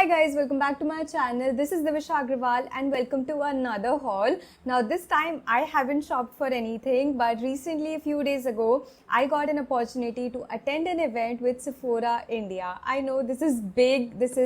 Hi guys, welcome back to my channel. This is Divisha Agrawal and welcome to another haul. Now this time I haven't shopped for anything, but recently a few days ago I got an opportunity to attend an event with Sephora India. I know this is big, this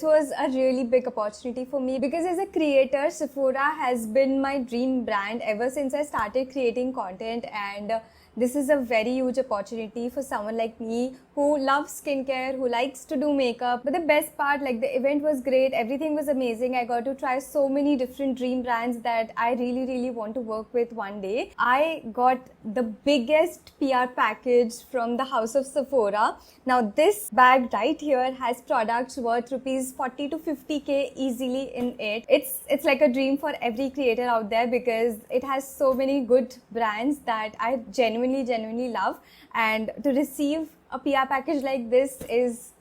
was a really big opportunity for me because as a creator, Sephora has been my dream brand ever since I started creating content, and this is a very huge opportunity for someone like me who loves skincare, who likes to do makeup. But the best part, like the event was great, everything was amazing. I got to try so many different dream brands that I really want to work with one day. I got the biggest PR package from the house of Sephora. Now this bag right here has products worth rupees 40 to 50k easily in it. It's like a dream for every creator out there because it has so many good brands that I genuinely love, and to receive a PR package like this is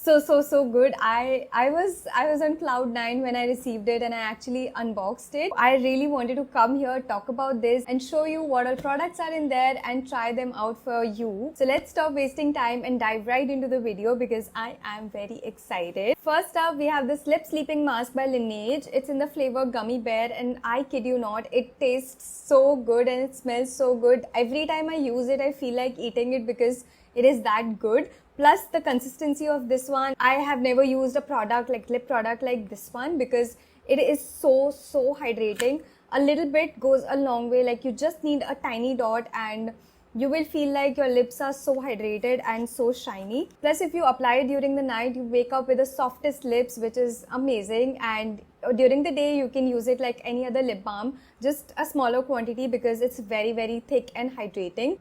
so good. I was on cloud 9 when I received it and I actually unboxed it. I really wanted to come here, talk about this and show you what all products are in there and try them out for you. So let's stop wasting time and dive right into the video because I am very excited. First up, we have this lip sleeping mask by Laneige. It's in the flavor gummy bear and I kid you not, it tastes so good and it smells so good. Every time I use it, I feel like eating it because it is that good. Plus the consistency of this one, I have never used a product like lip product like this one because it is so hydrating. A little bit goes a long way. Like you just need a tiny dot and you will feel like your lips are so hydrated and so shiny. Plus if you apply it during the night, you wake up with the softest lips, which is amazing. And during the day you can use it like any other lip balm, just a smaller quantity because it's very thick and hydrating.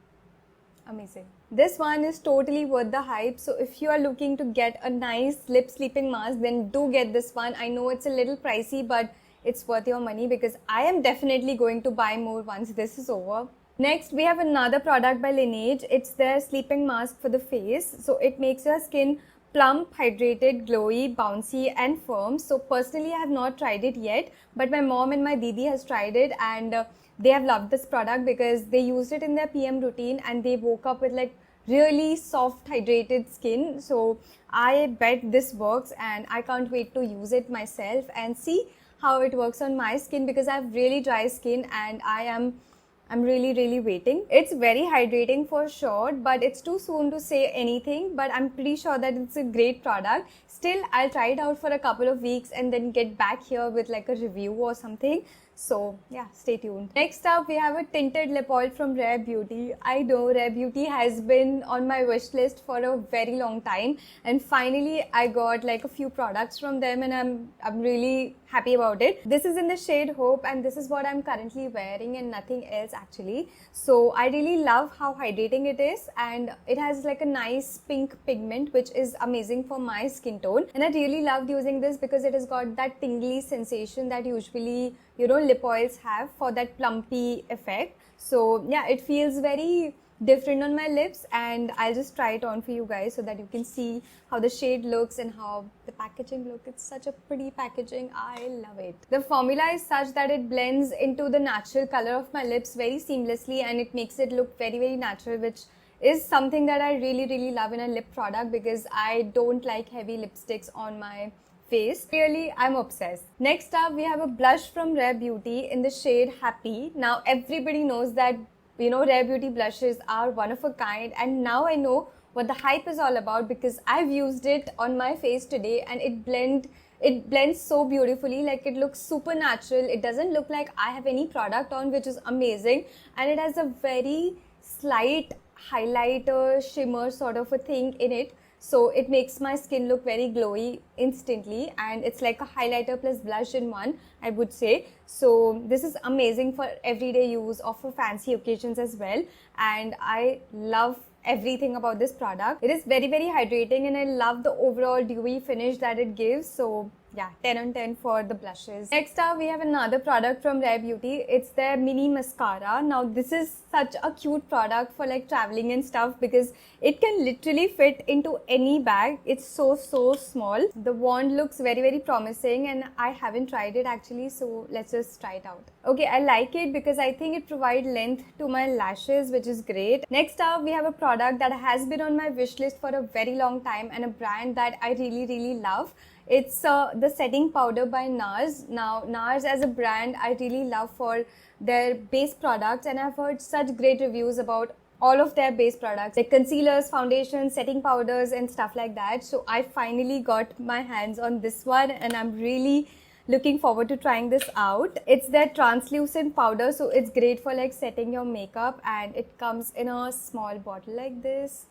Amazing. This one is totally worth the hype. So if you are looking to get a nice lip sleeping mask, then do get this one. I know it's a little pricey, but it's worth your money because I am definitely going to buy more once this is over. Next, we have another product by Laneige. It's their sleeping mask for the face. So it makes your skin plump, hydrated, glowy, bouncy and firm. So personally, I have not tried it yet, but my mom and my didi has tried it and they have loved this product because they used it in their PM routine and they woke up with like really soft hydrated skin. So I bet this works and I can't wait to use it myself and see how it works on my skin because I have really dry skin and I'm really waiting. It's very hydrating for sure, but it's too soon to say anything, but I'm pretty sure that it's a great product. Still, I'll try it out for a couple of weeks and then get back here with like a review or something. So yeah, stay tuned. Next up, we have a tinted lip oil from Rare Beauty. I know Rare Beauty has been on my wish list for a very long time and finally I got like a few products from them and I'm really happy about it. This is in the shade Hope and this is what I'm currently wearing and nothing else actually. So I really love how hydrating it is and it has like a nice pink pigment which is amazing for my skin tone, and I really loved using this because it has got that tingly sensation that usually lip oils have for that plumpy effect. So yeah, it feels very different on my lips and I'll just try it on for you guys so that you can see how the shade looks and how the packaging looks. It's such a pretty packaging. I love it. The formula is such that it blends into the natural color of my lips very seamlessly and it makes it look very natural, which is something that I really love in a lip product because I don't like heavy lipsticks on my face. Really, I'm obsessed. Next up, we have a blush from Rare Beauty in the shade Happy. Now, everybody knows that, Rare Beauty blushes are one of a kind, and now I know what the hype is all about because I've used it on my face today and it blends so beautifully. Like it looks super natural. It doesn't look like I have any product on, which is amazing, and it has a very slight highlighter shimmer sort of a thing in it. So it makes my skin look very glowy instantly and it's like a highlighter plus blush in one, I would say. So this is amazing for everyday use or for fancy occasions as well, and I love everything about this product. It is very hydrating and I love the overall dewy finish that it gives. So yeah, 10 on 10 for the blushes. Next up, we have another product from Rare Beauty. It's their mini mascara. Now, this is such a cute product for like traveling and stuff because it can literally fit into any bag. It's so small. The wand looks very promising and I haven't tried it actually, so let's just try it out. Okay, I like it because I think it provides length to my lashes, which is great. Next up, we have a product that has been on my wish list for a very long time and a brand that I really love. It's the setting powder by NARS. Now, NARS as a brand, I really love for their base products, and I've heard such great reviews about all of their base products like concealers, foundations, setting powders and stuff like that. So I finally got my hands on this one and I'm really looking forward to trying this out. It's their translucent powder, so it's great for like setting your makeup, and it comes in a small bottle like this.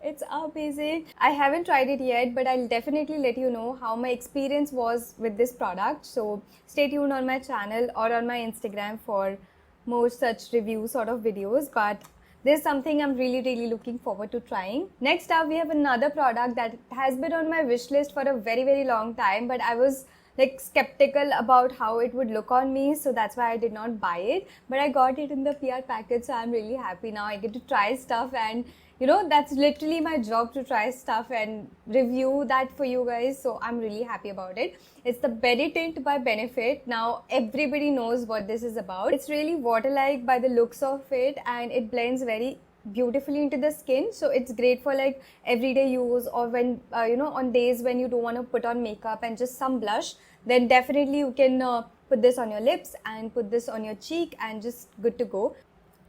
It's amazing. I haven't tried it yet, but I'll definitely let you know how my experience was with this product. So stay tuned on my channel or on my Instagram for more such review sort of videos. But there's something I'm really looking forward to trying. Next up, we have another product that has been on my wish list for a very long time, but I was like skeptical about how it would look on me, so that's why I did not buy it. But I got it in the PR package, so I'm really happy now. I get to try stuff, and you know, that's literally my job, to try stuff and review that for you guys. So I'm really happy about it. It's the Berry Tint by Benefit. Now everybody knows what this is about. It's really water-like by the looks of it, and it blends very beautifully into the skin. So it's great for like everyday use, or when you know, on days when you don't want to put on makeup and just some blush, then definitely you can put this on your lips and put this on your cheek and just good to go.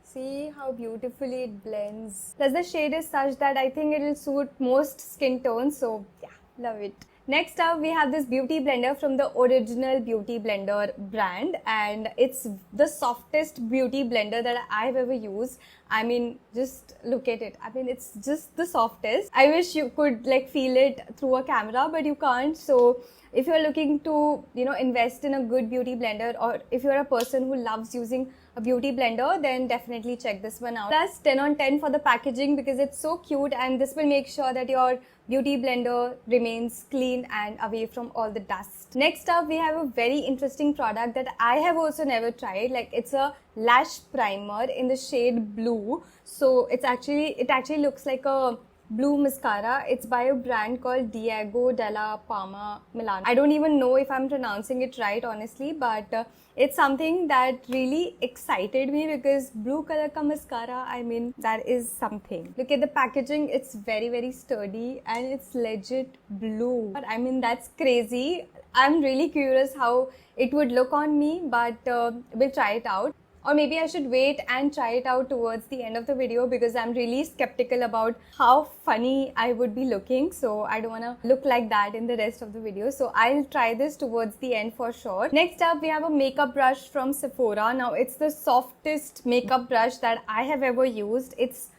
See how beautifully it blends. Plus the shade is such that I think it will suit most skin tones. So yeah, love it. Next up, we have this beauty blender from the Original Beauty Blender brand, and it's the softest beauty blender that I've ever used. I mean, just look at it. I mean, it's just the softest. I wish you could like feel it through a camera, but you can't. So if you're looking to, you know, invest in a good beauty blender, or if you're a person who loves using a beauty blender, then definitely check this one out. Plus 10 on 10 for the packaging because it's so cute, and this will make sure that your beauty blender remains clean and away from all the dust. Next up, we have a very interesting product that I have also never tried. Like, it's a lash primer in the shade blue. So it actually looks like a blue mascara. It's by a brand called Diego Della Palma Milano. I don't even know if I'm pronouncing it right, honestly, but it's something that really excited me because blue color ka mascara, I mean, that is something. Look at the packaging. It's very sturdy and it's legit blue. But I mean, that's crazy. I'm really curious how it would look on me, but we'll try it out. Or maybe I should wait and try it out towards the end of the video because I'm really skeptical about how funny I would be looking. So I don't want to look like that in the rest of the video. So I'll try this towards the end for sure. Next up, we have a makeup brush from Sephora. Now it's the softest makeup brush that I have ever used. It's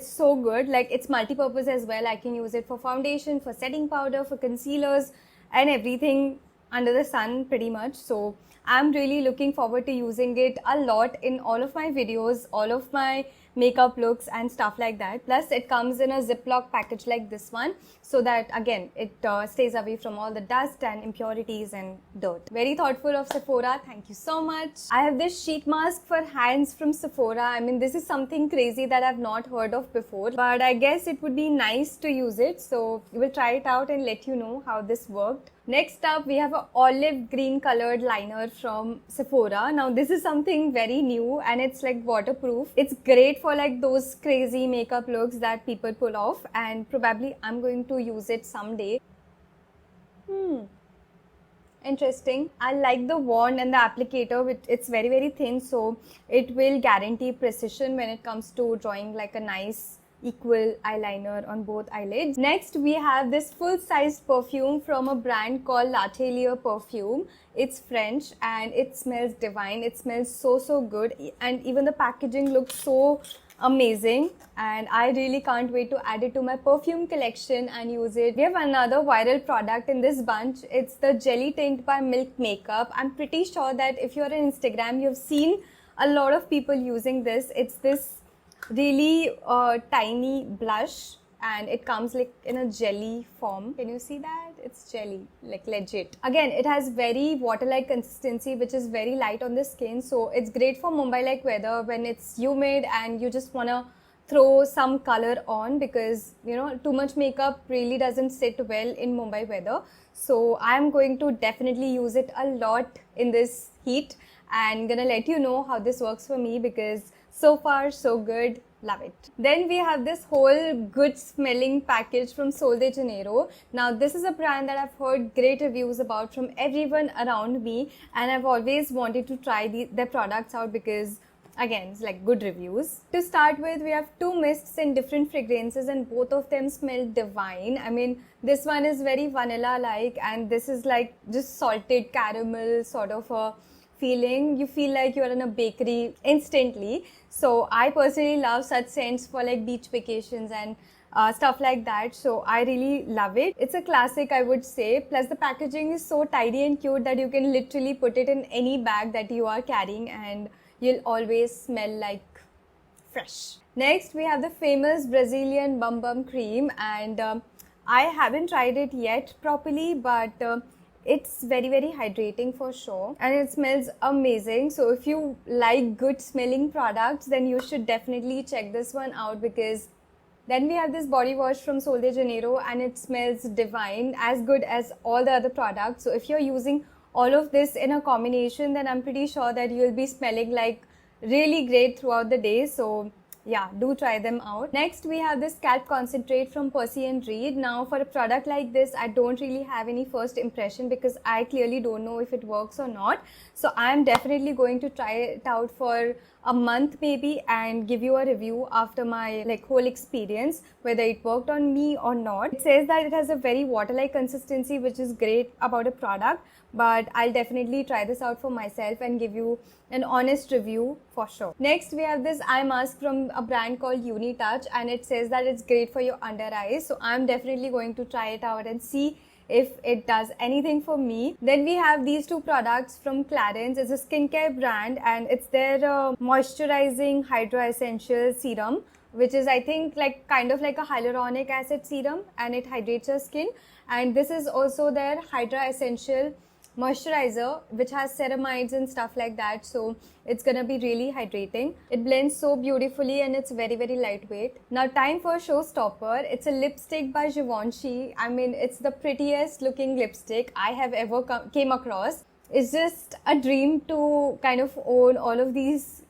so good. Like, it's multi-purpose as well. I can use it for foundation, for setting powder, for concealers and everything under the sun pretty much. So I'm really looking forward to using it a lot in all of my videos, all of my makeup looks and stuff like that. Plus it comes in a Ziploc package like this one, so that again it stays away from all the dust and impurities and dirt. Very thoughtful of Sephora. Thank you so much. I have this sheet mask for hands from Sephora. I mean, this is something crazy that I've not heard of before, but I guess it would be nice to use it. So we'll try it out and let you know how this worked. Next up, we have an olive green colored liner from Sephora. Now this is something very new and it's like waterproof. It's great for like those crazy makeup looks that people pull off, and probably I'm going to use it someday. Interesting. I like the wand and the applicator. It's very thin, so it will guarantee precision when it comes to drawing like a nice equal eyeliner on both eyelids. Next, we have this full-sized perfume from a brand called L'Atelier Perfume. It's French and it smells divine. It smells so good, and even the packaging looks so amazing, and I really can't wait to add it to my perfume collection and use it. We have another viral product in this bunch. It's the Jelly Tint by Milk Makeup. I'm pretty sure that if you're on Instagram, you've seen a lot of people using this. It's this really tiny blush, and it comes like in a jelly form. Can you see that? It's jelly, like legit. Again, it has very water-like consistency, which is very light on the skin. So it's great for Mumbai-like weather when it's humid and you just wanna throw some color on, because you know too much makeup really doesn't sit well in Mumbai weather. So I'm going to definitely use it a lot in this heat and gonna let you know how this works for me, because so far so good. Love it. Then we have this whole good smelling package from Sol de Janeiro. Now this is a brand that I've heard great reviews about from everyone around me, and I've always wanted to try their products out because again, it's like good reviews. To start with, we have two mists in different fragrances and both of them smell divine. I mean, this one is very vanilla like and this is like just salted caramel sort of a feeling. You feel like you're in a bakery instantly. So I personally love such scents for like beach vacations and stuff like that. So I really love it. It's a classic, I would say. Plus the packaging is so tidy and cute that you can literally put it in any bag that you are carrying and you'll always smell like fresh. Next, we have the famous Brazilian Bum Bum Cream, and I haven't tried it yet properly, but it's very hydrating for sure and it smells amazing. So if you like good smelling products, then you should definitely check this one out, because then we have this body wash from Sol de Janeiro and it smells divine, as good as all the other products. So if you're using all of this in a combination, then I'm pretty sure that you'll be smelling like really great throughout the day. So yeah, do try them out. Next, we have this scalp concentrate from Percy and Reed. Now for a product like this, I don't really have any first impression because I clearly don't know if it works or not. So I'm definitely going to try it out for a month maybe and give you a review after my like whole experience, whether it worked on me or not. It says that it has a very water-like consistency, which is great about a product, but I'll definitely try this out for myself and give you an honest review for sure. Next, we have this eye mask from a brand called Unitouch, and it says that it's great for your under eyes. So I'm definitely going to try it out and see if it does anything for me. Then we have these two products from Clarins. It's a skincare brand and it's their moisturizing Hydra Essential Serum, which is I think like kind of like a hyaluronic acid serum, and it hydrates your skin. And this is also their Hydra Essential moisturizer, which has ceramides and stuff like that, so it's gonna be really hydrating. It blends so beautifully and it's very lightweight. Now time for showstopper. It's a lipstick by Givenchy. I mean, it's the prettiest looking lipstick I have ever came across. It's just a dream to kind of own all of these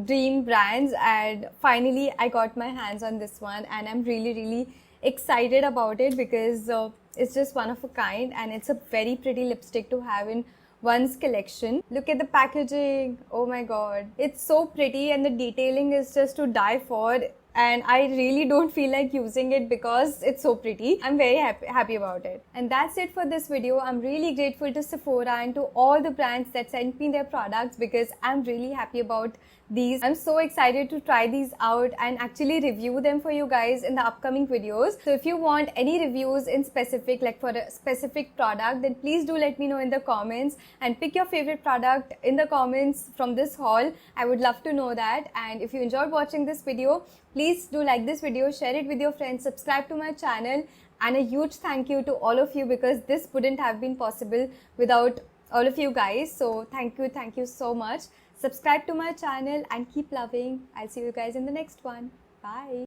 dream brands, and finally I got my hands on this one and I'm really excited about it because it's just one of a kind and it's a very pretty lipstick to have in one's collection. Look at the packaging. Oh my god, it's so pretty and the detailing is just to die for, and I really don't feel like using it because it's so pretty. I'm very happy about it. And that's it for this video. I'm really grateful to Sephora and to all the brands that sent me their products because I'm really happy about these. I'm so excited to try these out and actually review them for you guys in the upcoming videos. So if you want any reviews in specific, like for a specific product, then please do let me know in the comments and pick your favorite product in the comments from this haul. I would love to know that. And if you enjoyed watching this video, please do like this video, share it with your friends, subscribe to my channel, and a huge thank you to all of you because this wouldn't have been possible without all of you guys. So thank you so much. Subscribe to my channel and keep loving. I'll see you guys in the next one. Bye.